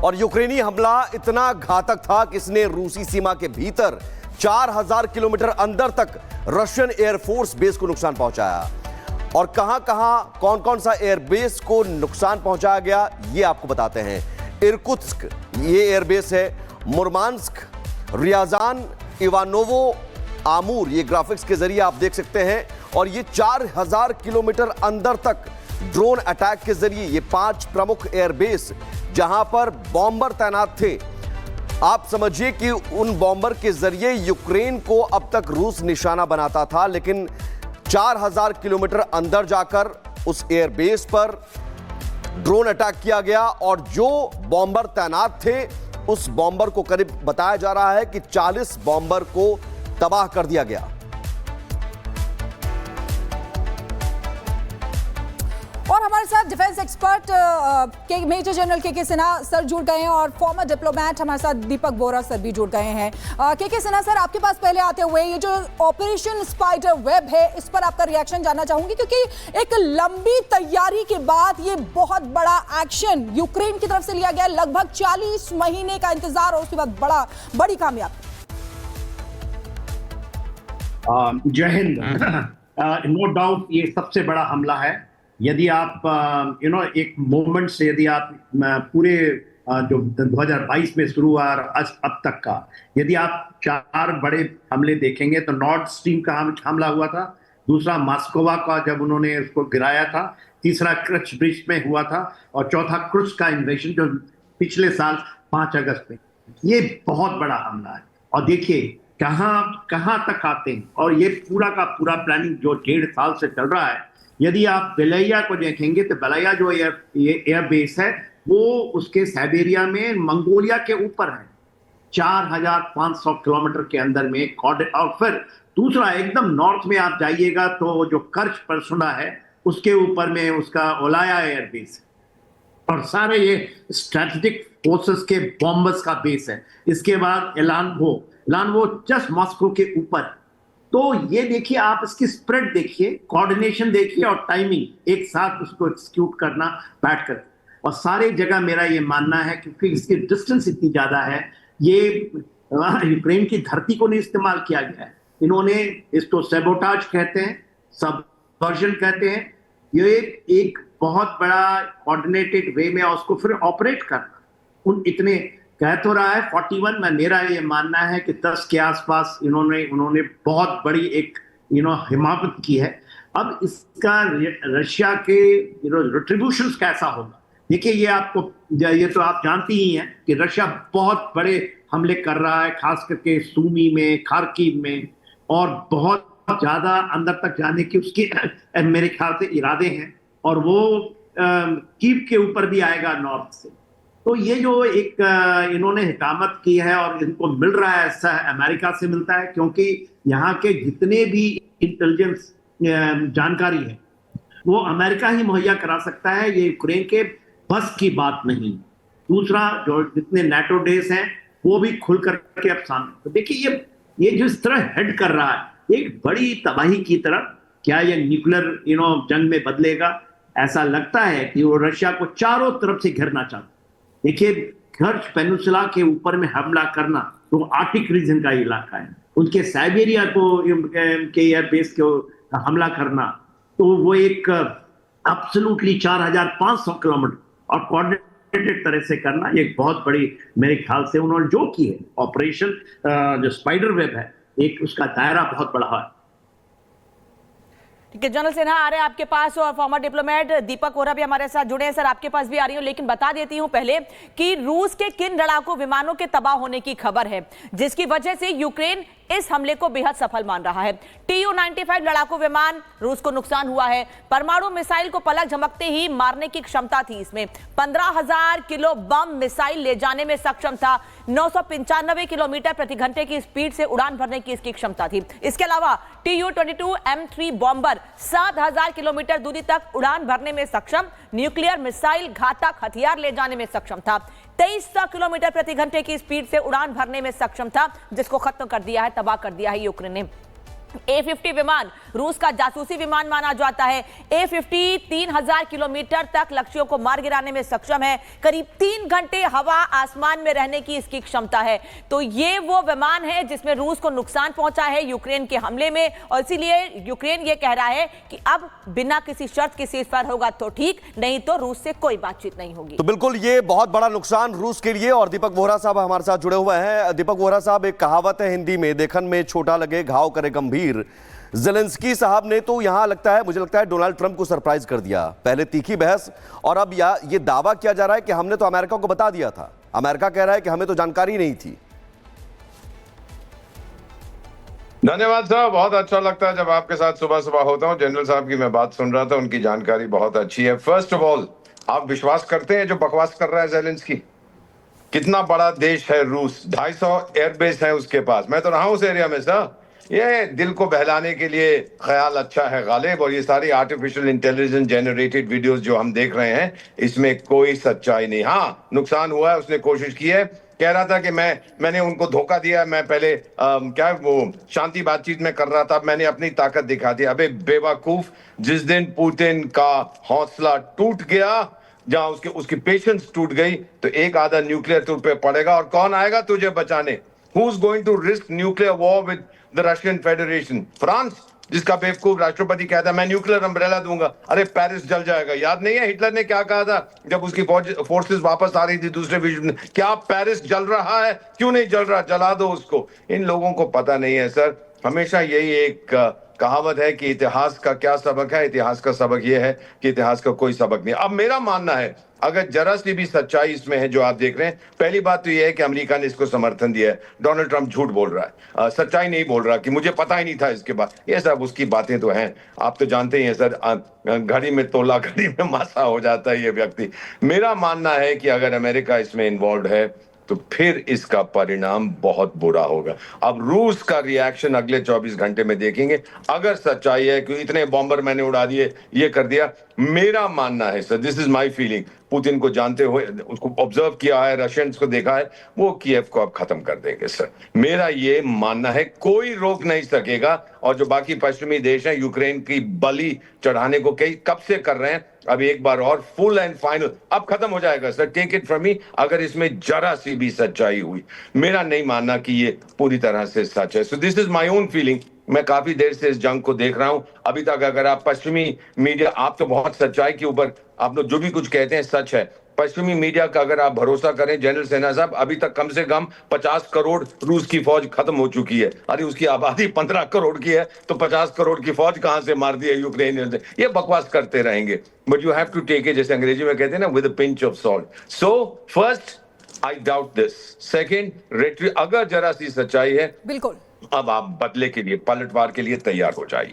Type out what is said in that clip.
और यूक्रेनी हमला इतना घातक था कि इसने रूसी सीमा के भीतर 4000 किलोमीटर अंदर तक रशियन एयरफोर्स बेस को नुकसान पहुंचाया। और कहां-कहां कौन-कौन सा एयरबेस को नुकसान पहुंचाया गया ये आपको बताते हैं। इरकुत्स्क ये एयरबेस है, मुर्मांस्क, रियाजान, इवानोवो, आमूर ये ग्राफिक्स के जरिए आप देख सकते हैं। और ये 4000 किलोमीटर अंदर तक ड्रोन अटैक के जरिए ये 5 प्रमुख एयरबेस जहां पर बॉम्बर तैनात थे। आप समझिए कि उन बॉम्बर के जरिए यूक्रेन को अब तक रूस निशाना बनाता था, लेकिन 4000 किलोमीटर अंदर जाकर उस एयरबेस पर ड्रोन अटैक किया गया और जो बॉम्बर तैनात थे उस बॉम्बर को करीब बताया जा रहा है कि 40 बॉम्बर को तबाह कर दिया गया। और हमारे साथ डिफेंस एक्सपर्ट के मेजर जनरल के सिन्हा सर जुड़ गए हैं और फॉर्मर डिप्लोमेट हमारे साथ दीपक बोरा सर भी जुड़ गए हैं। के सिन्हा सर, आपके पास पहले आते हुए ये जो ऑपरेशन स्पाइडर वेब है इस पर आपका रिएक्शन जानना चाहूंगी, क्योंकि एक लंबी तैयारी के बाद ये बहुत बड़ा एक्शन यूक्रेन की तरफ से लिया गया, लगभग 40 महीने का इंतजार और उसके बाद बड़ी कामयाबी। जय हिंद। नो डाउट ये सबसे बड़ा हमला है। यदि आप एक मोमेंट से यदि आप पूरे जो 2022 में शुरू हुआ अब तक का यदि आप 4 बड़े हमले देखेंगे तो नॉर्थ स्ट्रीम का हमला हुआ था, दूसरा मॉस्कोवा का जब उन्होंने उसको गिराया था, तीसरा क्रच ब्रिज में हुआ था और चौथा क्रुस्क का इन्वेशन जो पिछले साल 5 अगस्त में। ये बहुत बड़ा हमला है और देखिए कहां तक आते हैं और ये पूरा का पूरा प्लानिंग जो 1.5 साल से चल रहा है। यदि आप बेलाया को देखेंगे तो बेलाया जो एयरबेस है वो उसके साइबेरिया में मंगोलिया के ऊपर है, 4500 किलोमीटर के अंदर में। और फिर दूसरा एकदम नॉर्थ में आप जाइएगा तो जो कर्च परसुना है उसके ऊपर में उसका ओलाया एयरबेस है और सारे ये स्ट्रेटेजिक फोर्सेस के बॉम्बर्स का बेस है। इसके बाद एलानवो जस्ट मॉस्को के ऊपर। तो ये देखिए, आप इसकी स्प्रेड देखिए, कोऑर्डिनेशन देखिए और टाइमिंग एक साथ उसको एक्सिक्यूट करना बैठ कर। और सारे जगह मेरा ये मानना है क्योंकि इसकी डिस्टेंस इतनी ज्यादा है, ये यूक्रेन की धरती को नहीं इस्तेमाल किया गया है। इन्होंने इसको सैबोटाज कहते हैं, सबवर्जन कहते हैं। ये एक बहुत बड़ा कोऑर्डिनेटेड वे में उसको फिर ऑपरेट करना। उन इतने कह तो रहा है 41 में, मेरा ये मानना है कि 10 के आसपास उन्होंने बहुत बड़ी एक हिमाकत की है। अब इसका रशिया के रिट्रीब्यूशंस कैसा होगा, देखिए ये तो आप जानती ही हैं कि रशिया बहुत बड़े हमले कर रहा है, खास करके सूमी में, खार्किव में, और बहुत ज्यादा अंदर तक जाने की उसके मेरे ख्याल से इरादे हैं और वो कीव के ऊपर भी आएगा नॉर्थ से। तो ये जो एक इन्होंने हिकामत की है और इनको मिल रहा है, ऐसा अमेरिका से मिलता है क्योंकि यहाँ के जितने भी इंटेलिजेंस जानकारी है वो अमेरिका ही मुहैया करा सकता है, ये यूक्रेन के बस की बात नहीं। दूसरा जो जितने नेटो देश हैं वो भी खुल करके अब सामने। तो देखिए ये जिस तरह हेड कर रहा है एक बड़ी तबाही की तरफ, क्या ये न्यूक्लियर जंग में बदलेगा? ऐसा लगता है कि वो रशिया को चारों तरफ से घेरना चाहता है। देखिए कर्च पेनिनसुला के ऊपर में हमला करना तो आर्टिक रीजन का इलाका है, उनके साइबेरिया को के एयरबेस को हमला करना तो वो एक एब्सोल्युटली 4500 किलोमीटर और कोऑर्डिनेटेड तरह से करना, ये बहुत बड़ी मेरे ख्याल से उन्होंने जो की है ऑपरेशन जो स्पाइडर वेब है, एक उसका दायरा बहुत बड़ा है। ठीक है, जनरल सिन्हा आ रहे हैं आपके पास और फॉर्मर डिप्लोमेट दीपक बोरा भी हमारे साथ जुड़े हैं। सर, आपके पास भी आ रही हूं, लेकिन बता देती हूं पहले कि रूस के किन लड़ाकू विमानों के तबाह होने की खबर है जिसकी वजह से यूक्रेन इस हमले को बेहद सफल मान रहा है। Tu-95 लड़ाकू विमान रूस को नुकसान हुआ है। परमाणु मिसाइल को पलक झपकते ही मारने की क्षमता थी इसमें। 15,000 किलो बम मिसाइल ले जाने में सक्षम था। 995 किलोमीटर प्रति घंटे की स्पीड से उड़ान भरने की इसकी क्षमता थी। इसके अलावा Tu-22M3 बॉम्बर 7,000 किलोमीटर दूरी तक उड़ान भरने में सक्षम, न्यूक्लियर मिसाइल घातक हथियार ले जाने में सक्षम था। 2300 किलोमीटर प्रति घंटे की स्पीड से उड़ान भरने में सक्षम था, जिसको खत्म कर दिया है, तबाह कर दिया है यूक्रेन ने। A-50 विमान रूस का जासूसी विमान माना जाता है। A-50 3000 किलोमीटर तक लक्ष्यों को मार गिराने में सक्षम है। करीब 3 घंटे हवा आसमान में रहने की इसकी क्षमता है। तो ये वो विमान है जिसमें रूस को नुकसान पहुंचा है यूक्रेन के हमले में, और इसीलिए यूक्रेन ये कह रहा है कि अब बिना किसी शर्त के सीज़फायर होगा तो ठीक, नहीं तो रूस से कोई बातचीत नहीं होगी। तो बिल्कुल ये बहुत बड़ा नुकसान रूस के लिए। और दीपक बोहरा साहब हमारे साथ जुड़े हुए हैं। दीपक बोहरा साहब, एक कहावत है हिंदी में, देखन में छोटा लगे घाव करे गंभीर। ज़ेलेंस्की साहब ने तो यहां मुझे लगता है डोनाल्ड ट्रंप को सरप्राइज कर दिया। पहले तीखी बहस और अब ये दावा किया जा रहा है कि हमने तो अमेरिका को बता दिया था। अमेरिका कह रहा है कि हमें तो जानकारी नहीं थी। धन्यवाद साहब, बहुत अच्छा लगता है जब आपके साथ सुबह सुबह होता हूं। जनरल साहब की मैं बात सुन रहा था, उनकी जानकारी बहुत अच्छी है। फर्स्ट ऑफ ऑल, आप विश्वास करते हैं जो बकवास कर रहा है ज़ेलेंस्की? कितना बड़ा देश है रूस, 250 एयरबेस है उसके पास। मैं तो रहा हूं उस एरिया में सर। ये दिल को बहलाने के लिए ख्याल अच्छा है गालिब, और ये सारी आर्टिफिशियल इंटेलिजेंस जनरेटेड वीडियोस जो हम देख रहे हैं, इसमें कोई सच्चाई नहीं। हाँ, नुकसान हुआ है, उसने कोशिश की है, कह रहा था कि मैंने उनको धोखा दिया। मैं पहले क्या वो शांति बातचीत में कर रहा था, मैंने अपनी ताकत दिखा दी। अबे बेवकूफ, जिस दिन पुतिन का हौसला टूट गया, जहां उसकी पेशेंस टूट गई, तो एक आधा न्यूक्लियर तुझ पे पड़ेगा। और कौन आएगा तुझे बचाने? Who is going to risk nuclear war with the Russian Federation? France, जिसका बेवकूफ राष्ट्रपति कहता है मैं न्यूक्लियर अम्ब्रेला दूंगा। अरे पेरिस जल जाएगा। याद नहीं है हिटलर ने क्या कहा था जब उसकी फोर्सेस वापस आ रही थी दूसरे विश्व में? क्या पेरिस जल रहा है? क्यों नहीं जल रहा? जला दो उसको। इन लोगों को पता नहीं है सर। हमेशा यही एक कहावत है कि इतिहास का क्या सबक है। इतिहास का सबक यह है कि इतिहास का कोई सबक नहीं। अब मेरा मानना है, अगर जरा सी भी सच्चाई इसमें है जो आप देख रहे हैं, पहली बात तो यह है कि अमेरिका ने इसको समर्थन दिया है। डोनाल्ड ट्रंप झूठ बोल रहा है, सच्चाई नहीं बोल रहा कि मुझे पता ही नहीं था इसके बाद। ये सब उसकी बातें तो हैं, आप तो जानते ही हैं सर। घड़ी में तोला घड़ी में मासा हो जाता है ये व्यक्ति। मेरा मानना है कि अगर अमेरिका इसमें इन्वॉल्व है तो फिर इसका परिणाम बहुत बुरा होगा। अब रूस का रिएक्शन अगले 24 घंटे में देखेंगे। अगर सच्चाई है कि इतने बॉम्बर मैंने उड़ा दिए, ये कर दिया, मेरा मानना है sir, this is my feeling, Putin को जानते हुए, उसको ऑब्जर्व किया है, रशियंस को देखा है, वो कीव को अब खत्म कर देंगे सर। मेरा ये मानना है, कोई रोक नहीं सकेगा। और जो बाकी पश्चिमी देश हैं, यूक्रेन की बलि चढ़ाने को कब से कर रहे हैं, अब एक बार और फुल एंड फाइनल अब खत्म हो जाएगा sir. Take it from me, अगर इसमें जरा सी भी सच्चाई हुई। मेरा नहीं मानना कि ये पूरी तरह से सच है। So this is my own feeling. मैं काफी देर से इस जंग को देख रहा हूं। अभी तक अगर आप पश्चिमी मीडिया, आप तो बहुत सच्चाई के ऊपर, आप लोग जो भी कुछ कहते हैं सच है। पश्चिमी मीडिया का अगर आप भरोसा करें जनरल सेना साहब, अभी तक कम से कम 50 करोड़ रूस की फौज खत्म हो चुकी है। अरे उसकी आबादी 15 करोड़ की है, तो 50 करोड़ की फौज कहां से मार दी है यूक्रेनियन ने? ये बकवास करते रहेंगे, but you have to take it, जैसे अंग्रेजी में कहते हैं ना, with a pinch of salt. So first, I doubt this. Second, अगर जरा सी सच्चाई है, बिल्कुल, अब आप बदले के लिए, पलटवार के लिए तैयार हो जाइए।